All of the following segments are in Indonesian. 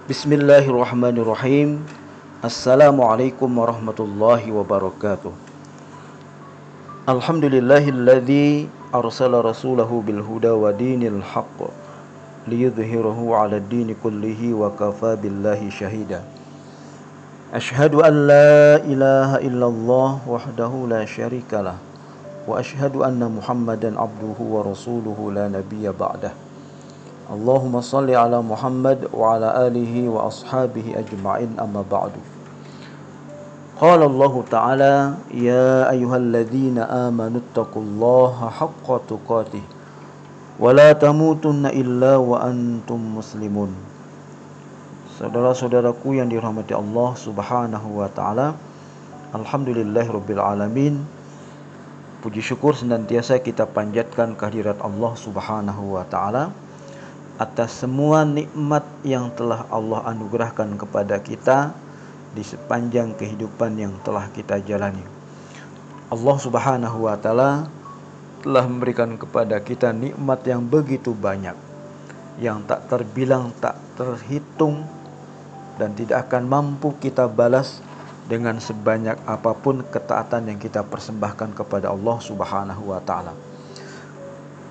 Bismillahirrahmanirrahim. Assalamualaikum warahmatullahi wabarakatuh. Alhamdulillahilladzi arsala rasulahu bil huda wa dinil haqq liyudhhirahu 'ala ad-dini kullihi wa kafa billahi shahida. Ashhadu an la ilaha illallah wahdahu la syarikalah wa ashhadu anna Muhammadan abduhu wa rasuluhu la nabiyya ba'dah. Allahumma salli ala Muhammad wa ala alihi wa ashabihi ajma'in amma ba'du. Qala Allah Ta'ala ya ayyuhalladzina amanu taqullaha haqqa tuqatih wa la tamutunna illa wa antum muslimun. Saudara-saudaraku yang dirahmati Allah Subhanahu wa taala, alhamdulillahirabbil alamin. Puji syukur senantiasa kita panjatkan kehadirat Allah Subhanahu wa taala atas semua nikmat yang telah Allah anugerahkan kepada kita di sepanjang kehidupan yang telah kita jalani. Allah Subhanahu wa taala telah memberikan kepada kita nikmat yang begitu banyak, yang tak terbilang, tak terhitung, dan tidak akan mampu kita balas dengan sebanyak apapun ketaatan yang kita persembahkan kepada Allah Subhanahu wa taala.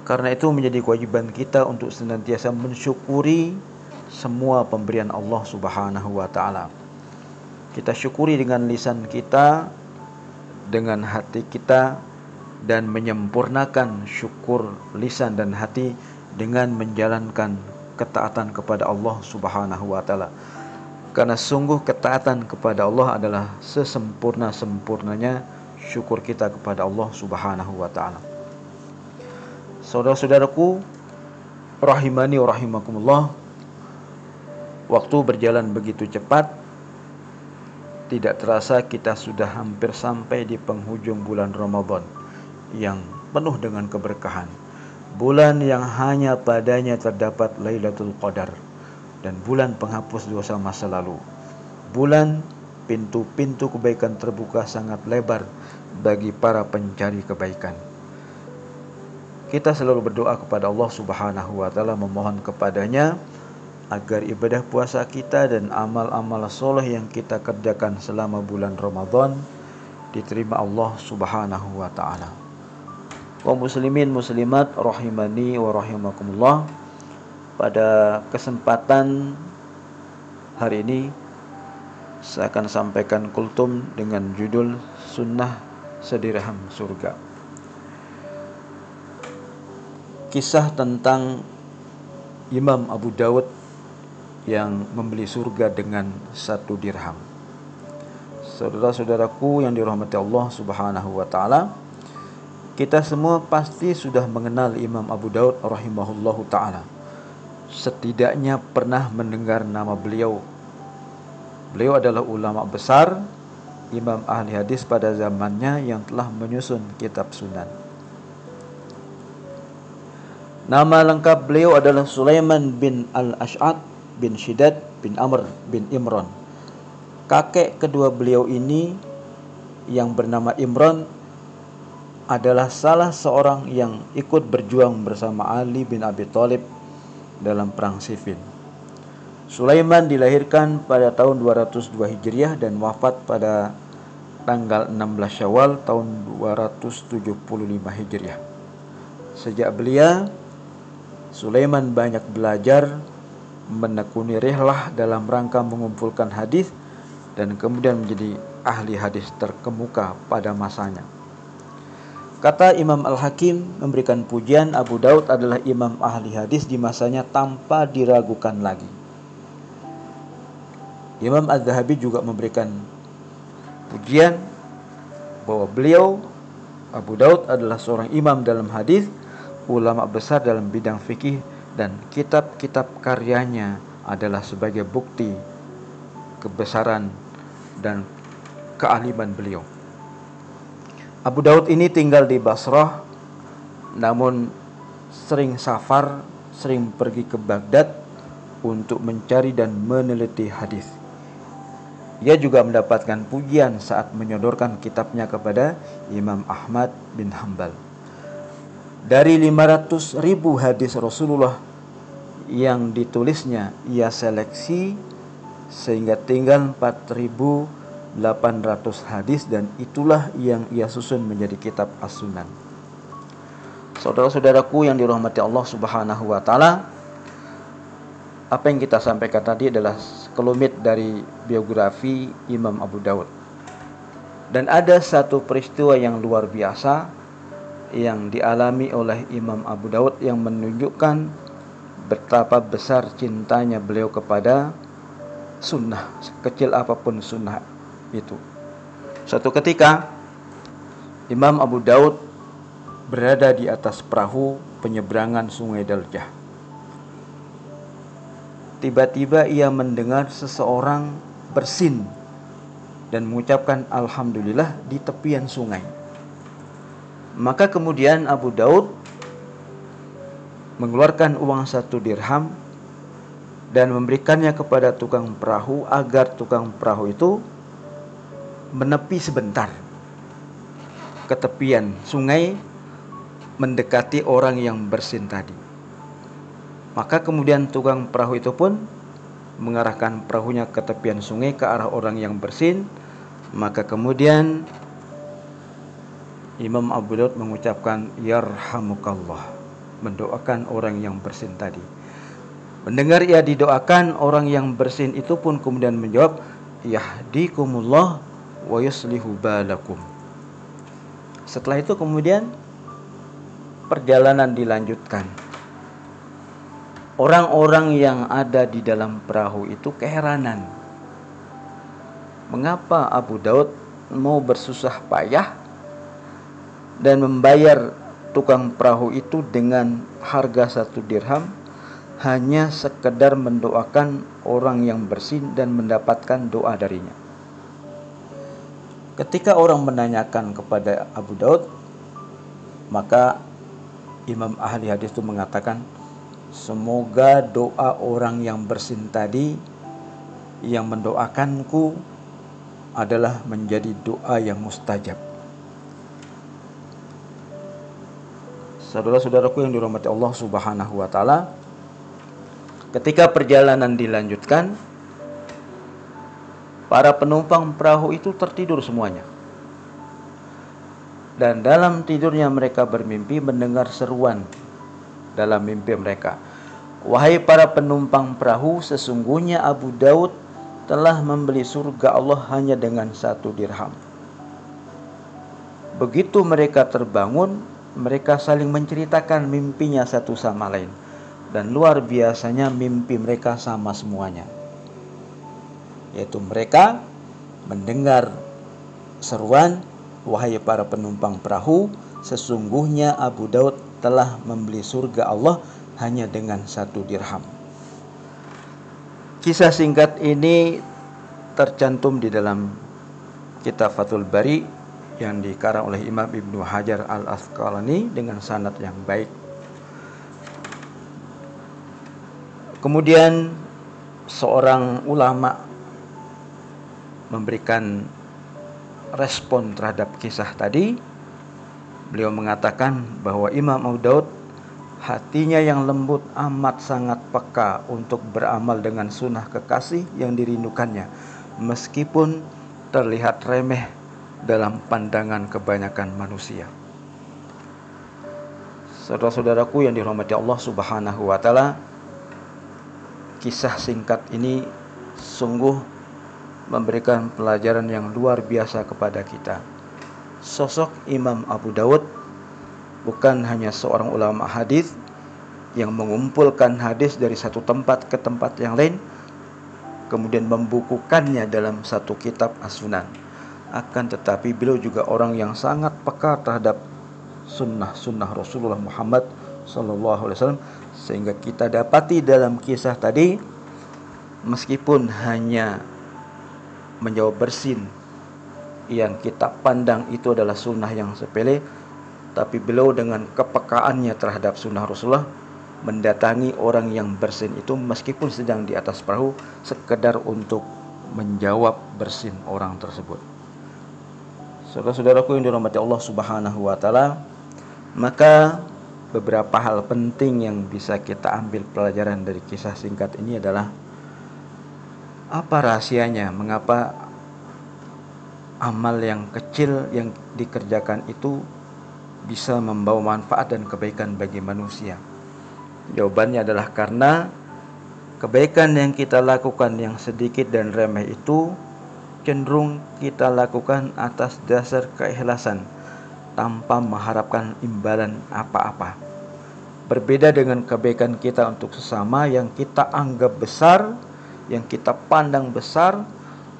Karena itu menjadi kewajiban kita untuk senantiasa mensyukuri semua pemberian Allah Subhanahu wa taala. Kita syukuri dengan lisan kita, dengan hati kita, dan menyempurnakan syukur lisan dan hati dengan menjalankan ketaatan kepada Allah Subhanahu wa taala. Karena sungguh ketaatan kepada Allah adalah sesempurna-sempurnanya syukur kita kepada Allah Subhanahu wa taala. Saudara-saudaraku rahimani wa rahimakumullah, waktu berjalan begitu cepat, tidak terasa kita sudah hampir sampai di penghujung bulan Ramadan yang penuh dengan keberkahan, bulan yang hanya padanya terdapat Lailatul Qadar, dan bulan penghapus dosa masa lalu, bulan pintu-pintu kebaikan terbuka sangat lebar bagi para pencari kebaikan. Kita selalu berdoa kepada Allah Subhanahu wa taala, memohon kepadanya agar ibadah puasa kita dan amal-amal soleh yang kita kerjakan selama bulan Ramadan diterima Allah Subhanahu wa taala. Kaum muslimin muslimat rahimani wa rahimakumullah, pada kesempatan hari ini saya akan sampaikan kultum dengan judul Sunnah Sedirham Surga. Kisah tentang Imam Abu Dawud yang membeli surga dengan 1 dirham. Saudara-saudaraku yang dirahmati Allah Subhanahu wa taala, kita semua pasti sudah mengenal Imam Abu Dawud rahimahullahu taala. Setidaknya pernah mendengar nama beliau. Beliau adalah ulama besar, imam ahli hadis pada zamannya yang telah menyusun kitab Sunan. Nama lengkap beliau adalah Sulaiman bin Al-Ash'ad bin Shidad bin Amr bin Imran. Kakek kedua beliau ini yang bernama Imran adalah salah seorang yang ikut berjuang bersama Ali bin Abi Thalib dalam perang Siffin. Sulaiman dilahirkan pada tahun 202 Hijriah dan wafat pada tanggal 16 Syawal tahun 275 Hijriah. Sejak belia, Sulaiman banyak belajar, menekuni rihlah dalam rangka mengumpulkan hadis, dan kemudian menjadi ahli hadis terkemuka pada masanya. Kata Imam Al-Hakim memberikan pujian, Abu Daud adalah imam ahli hadis di masanya tanpa diragukan lagi. Imam Az-Zahabi juga memberikan pujian bahwa beliau, Abu Daud, adalah seorang imam dalam hadis, ulama besar dalam bidang fikih, dan kitab-kitab karyanya adalah sebagai bukti kebesaran dan kealiman beliau. Abu Daud ini tinggal di Basrah, namun sering safar, sering pergi ke Baghdad untuk mencari dan meneliti hadis. Ia juga mendapatkan pujian saat menyodorkan kitabnya kepada Imam Ahmad bin Hanbal. Dari 500.000 hadis Rasulullah yang ditulisnya, ia seleksi sehingga tinggal 4.800 hadis, dan itulah yang ia susun menjadi kitab As-Sunan. Saudara-saudaraku yang dirahmati Allah Subhanahu wa taala, apa yang kita sampaikan tadi adalah sekelumit dari biografi Imam Abu Daud. Dan ada satu peristiwa yang luar biasa yang dialami oleh Imam Abu Daud yang menunjukkan betapa besar cintanya beliau kepada sunnah, sekecil apapun sunnah itu. Suatu ketika Imam Abu Daud berada di atas perahu penyeberangan Sungai Daljah. Tiba-tiba ia mendengar seseorang bersin dan mengucapkan alhamdulillah di tepian sungai. Maka kemudian Abu Daud mengeluarkan uang 1 dirham dan memberikannya kepada tukang perahu agar tukang perahu itu menepi sebentar ke tepian sungai mendekati orang yang bersin tadi. Maka kemudian tukang perahu itu pun mengarahkan perahunya ke tepian sungai ke arah orang yang bersin. Maka kemudian Imam Abu Daud mengucapkan yarhamukallah, mendoakan orang yang bersin tadi. Mendengar ia didoakan, orang yang bersin itu pun kemudian menjawab yahdikumullah wa yuslihu balakum. Setelah itu kemudian perjalanan dilanjutkan. Orang-orang yang ada di dalam perahu itu keheranan. Mengapa Abu Daud mau bersusah payah dan membayar tukang perahu itu dengan harga 1 dirham hanya sekedar mendoakan orang yang bersin dan mendapatkan doa darinya. Ketika orang menanyakan kepada Abu Daud, maka Imam ahli hadis itu mengatakan, semoga doa orang yang bersin tadi yang mendoakanku adalah menjadi doa yang mustajab. Saudara-saudaraku yang dirahmati Allah Subhanahu wa taala, ketika perjalanan dilanjutkan, para penumpang perahu itu tertidur semuanya. Dan dalam tidurnya mereka bermimpi mendengar seruan dalam mimpi mereka. Wahai para penumpang perahu, sesungguhnya Abu Daud telah membeli surga Allah hanya dengan 1 dirham. Begitu mereka terbangun, mereka saling menceritakan mimpinya satu sama lain. Dan luar biasanya mimpi mereka sama semuanya. Yaitu mereka mendengar seruan, wahai para penumpang perahu, sesungguhnya Abu Daud telah membeli surga Allah hanya dengan 1 dirham. Kisah singkat ini tercantum di dalam kitab Fathul Bari yang dikarang oleh Imam Ibnu Hajar Al-Asqalani dengan sanad yang baik. Kemudian seorang ulama memberikan respon terhadap kisah tadi. Beliau mengatakan bahwa Imam Abu Daud hatinya yang lembut amat sangat peka untuk beramal dengan sunnah kekasih yang dirindukannya, meskipun terlihat remeh dalam pandangan kebanyakan manusia. Saudara-saudaraku yang dirahmati Allah Subhanahu wa taala, kisah singkat ini sungguh memberikan pelajaran yang luar biasa kepada kita. Sosok Imam Abu Daud bukan hanya seorang ulama hadis yang mengumpulkan hadis dari satu tempat ke tempat yang lain, kemudian membukukannya dalam satu kitab As-Sunan. Akan tetapi beliau juga orang yang sangat peka terhadap sunnah Rasulullah Muhammad SAW, sehingga kita dapati dalam kisah tadi, meskipun hanya menjawab bersin yang kita pandang itu adalah sunnah yang sepele, tapi beliau dengan kepekaannya terhadap sunnah Rasulullah mendatangi orang yang bersin itu meskipun sedang di atas perahu, sekedar untuk menjawab bersin orang tersebut. Saudara-saudaraku yang dirahmati Allah Subhanahu wa taala, maka beberapa hal penting yang bisa kita ambil pelajaran dari kisah singkat ini adalah Apa rahasianya? Mengapa amal yang kecil yang dikerjakan itu bisa membawa manfaat dan kebaikan bagi manusia? Jawabannya adalah karena kebaikan yang kita lakukan yang sedikit dan remeh itu cenderung kita lakukan atas dasar keikhlasan tanpa mengharapkan imbalan apa-apa. Berbeda dengan kebaikan kita untuk sesama yang kita anggap besar, yang kita pandang besar,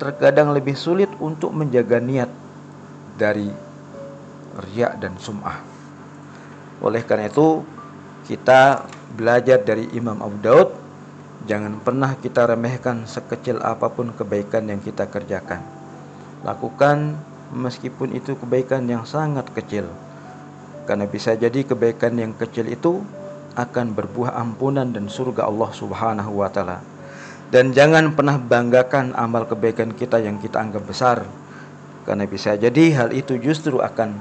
terkadang lebih sulit untuk menjaga niat dari riya dan sum'ah. Oleh karena itu, kita belajar dari Imam Abu Daud, jangan pernah kita remehkan sekecil apapun kebaikan yang kita kerjakan. Lakukan meskipun itu kebaikan yang sangat kecil, karena bisa jadi kebaikan yang kecil itu akan berbuah ampunan dan surga Allah Subhanahu wa taala. Dan jangan pernah banggakan amal kebaikan kita yang kita anggap besar, karena bisa jadi hal itu justru akan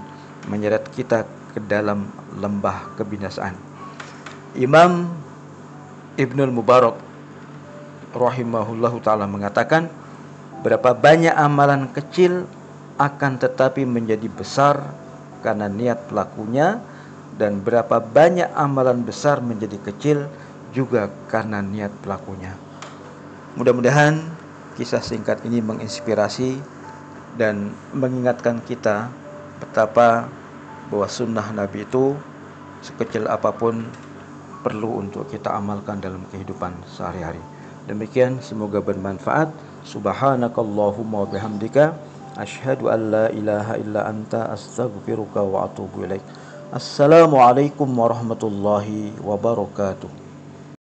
menyeret kita ke dalam lembah kebinasaan. Imam Ibnul Mubarak rahimahullahu taala mengatakan, berapa banyak amalan kecil akan tetapi menjadi besar karena niat pelakunya, dan berapa banyak amalan besar menjadi kecil juga karena niat pelakunya. Mudah-mudahan kisah singkat ini menginspirasi dan mengingatkan kita betapa bahwa sunnah Nabi itu sekecil apapun perlu untuk kita amalkan dalam kehidupan sehari-hari. Demikian, semoga bermanfaat. Subhanakallahumma wa bihamdika asyhadu an la ilaha illa anta astaghfiruka wa atubu ilaik. Assalamualaikum warahmatullahi wabarakatuh.